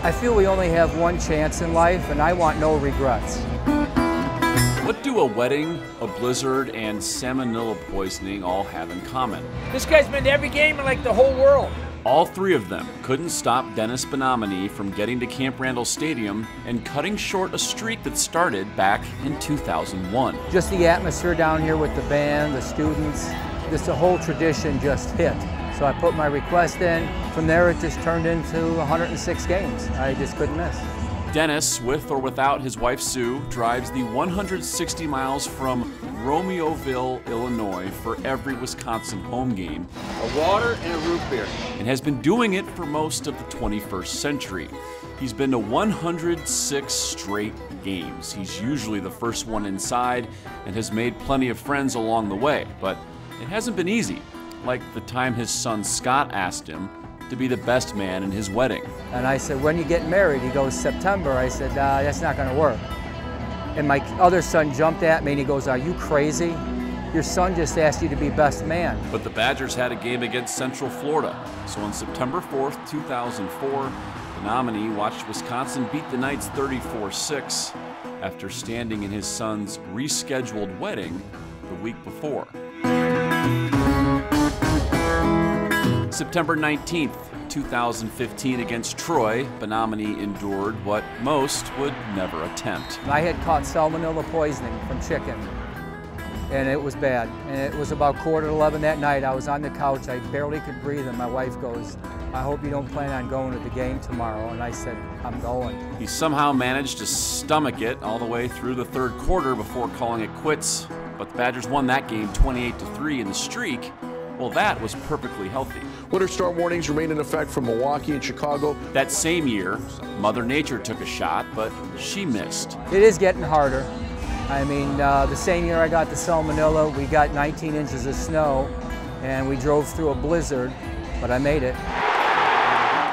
I feel we only have one chance in life, and I want no regrets. What do a wedding, a blizzard, and salmonella poisoning all have in common? This guy's been to every game in like the whole world. All three of them couldn't stop Dennis Benamini from getting to Camp Randall Stadium and cutting short a streak that started back in 2001. Just the atmosphere down here with the band, the students, just the whole tradition just hit. So I put my request in. From there, it just turned into 106 games. I just couldn't miss. Dennis, with or without his wife Sue, drives the 160 miles from Romeoville, Illinois for every Wisconsin home game. A water and a root beer. And has been doing it for most of the 21st century. He's been to 106 straight games. He's usually the first one inside and has made plenty of friends along the way, but it hasn't been easy, like the time his son Scott asked him to be the best man in his wedding. And I said, when you get married? He goes, September. I said, that's not gonna work. And my other son jumped at me and he goes, are you crazy? Your son just asked you to be best man. But the Badgers had a game against Central Florida. So on September 4th, 2004, Benamini watched Wisconsin beat the Knights 34-6 after standing in his son's rescheduled wedding the week before. September 19th, 2015 against Troy, Benamini endured what most would never attempt. I had caught salmonella poisoning from chicken, and it was bad. And it was about 11:15 that night. I was on the couch, I barely could breathe, and my wife goes, I hope you don't plan on going to the game tomorrow. And I said, I'm going. He somehow managed to stomach it all the way through the third quarter before calling it quits. But the Badgers won that game 28-3 in the streak. Well, that was perfectly healthy. Winter storm warnings remain in effect from Milwaukee and Chicago. That same year, Mother Nature took a shot, but she missed. It is getting harder. I mean, the same year I got the salmonella, we got 19 inches of snow, and we drove through a blizzard, but I made it.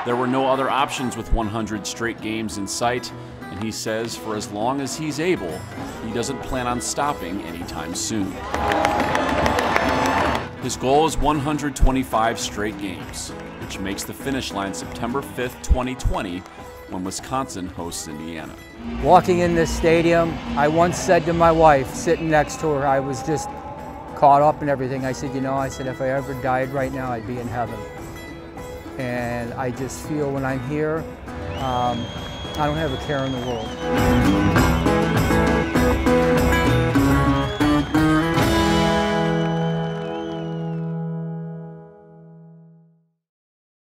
There were no other options with 100 straight games in sight, and he says for as long as he's able, he doesn't plan on stopping anytime soon. His goal is 125 straight games, which makes the finish line September 5th, 2020, when Wisconsin hosts Indiana. Walking in this stadium, I once said to my wife, sitting next to her, I was just caught up in everything. I said, you know, if I ever died right now, I'd be in heaven. And I just feel when I'm here, I don't have a care in the world.